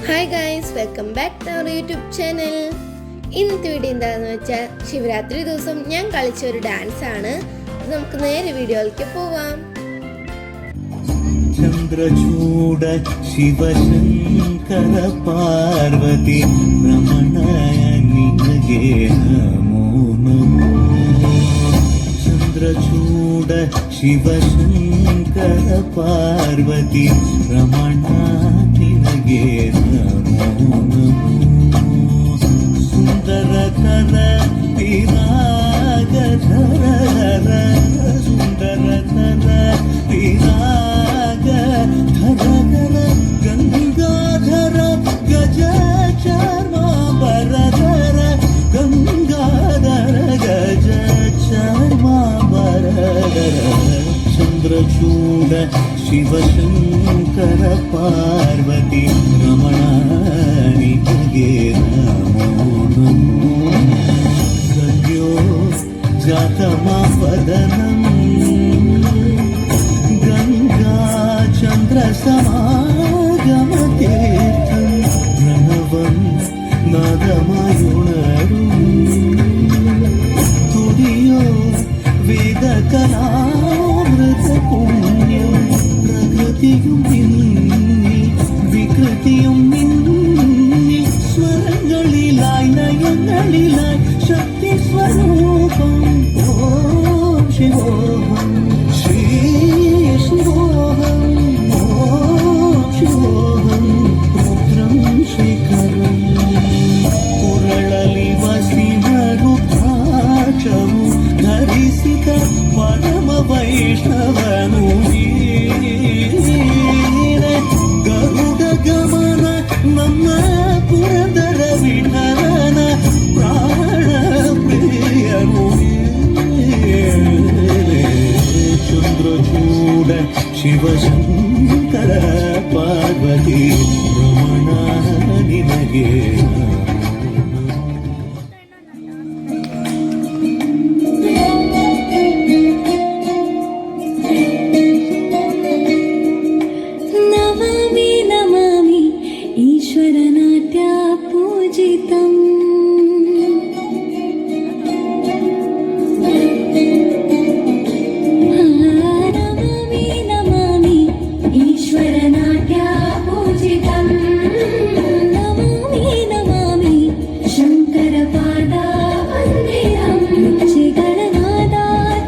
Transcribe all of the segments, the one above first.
Hi guys, welcome back to our YouTube channel. ഇന്നത്തെ video എന്താണെന്ന് വെച്ചാൽ ശിവരാത്രി ദിവസം ഞാൻ കളിച്ച ഒരു ഡാൻസ് ആണ്. നമുക്ക് നേരെ വീഡിയോയിലേക്ക് പോവാം. ചന്ദ്രചൂഡ ശിവശങ്കര പാർവതി രമണയ നിനഗേ നമോ നമോ. ചന്ദ്രചൂഡ ശിവശങ്കര പാർവതി രമണ നിനഗേ നമോ നമോ. സുന്ദരകര വിരാഗധര സുന്ദരകര വിരാഗ ധര ഗംഗാധര ഗജ ചർമാംബരധര ഗംഗാധര ഗജ ചർമാംബരധര. ചന്ദ്രചൂഡ ശിവശങ്കര പാർവതി രമണ നിനഗേ നമോ നമോ. സഖ്യോ ജാതമാവദനം ചന്ദ്രസമാഗമതീർത്ഥം പ്രണവം നാദമായുണരും തുടിയോ വേദകലാമൃത പുണ്യം. പ്രകൃതിയും നിന്നി വികൃതിയും നിന്നി സ്വരങ്ങളിലായി നയങ്ങളിലായി ശക്തി സ്വരൂപം. ഓം ശിവോഹം ശ്രീ ശിവോഹം ഓം ശിവോഹം രുദ്രം ശേഖരം. ಕುರಳಲಿ ವಸಿನರು ಪಾಠವು ಧರಿಸಿದ ಪರಮ ವೈಷ್ಣವನು ಗರುಡ ಗಮನ ನಮ್ಮ ಪುರಂದರ ವಿಠಲನ ಪ್ರಾಣ ಪ್ರಿಯನು. ಚಂದ್ರಚೂಡ ಶಿವಶಂಕರ ಪಾರ್ವತಿ ರಮಣ ನಿನಗೇ ಈಶ್ವರನಾಟ್ಯ ಪೂಜಿತಂ. ನಮಾಮಿ ನಮಾಮಿ ಈಶ್ವರನಾಟ್ಯ ಪೂಜಿತಂ. ನಮಾಮಿ ನಮಾಮಿ ಶಂಕರ ಪಾದ ವಂದಿತಂ. ಹೆಜ್ಜೆಗಳ ನಾದ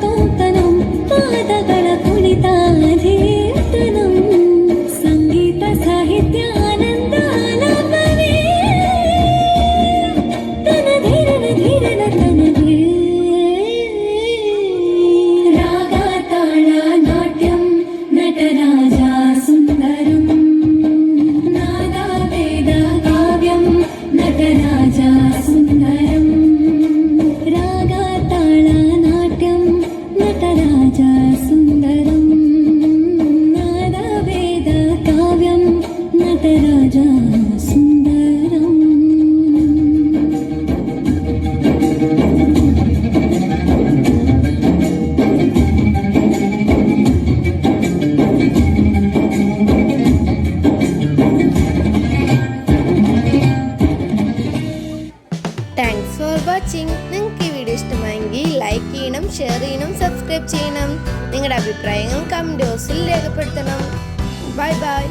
ತೋಂತನಂ ಪಾದಗಳ ಕುಣಿತಾಧೀರ್ತನಂ. ಸಂಗೀತ ಸಾಹಿತ್ಯ താങ്ക്സ് ഫോർ വാച്ചിങ്. നിങ്ങൾക്ക് ഈ വീഡിയോ ഇഷ്ടമായെങ്കിൽ ലൈക്ക് ചെയ്യണം, ഷെയർ ചെയ്യണം, സബ്സ്ക്രൈബ് ചെയ്യണം. നിങ്ങളുടെ അഭിപ്രായങ്ങൾ കമന്റ് ബോക്സിൽ രേഖപ്പെടുത്തണം. Bye bye.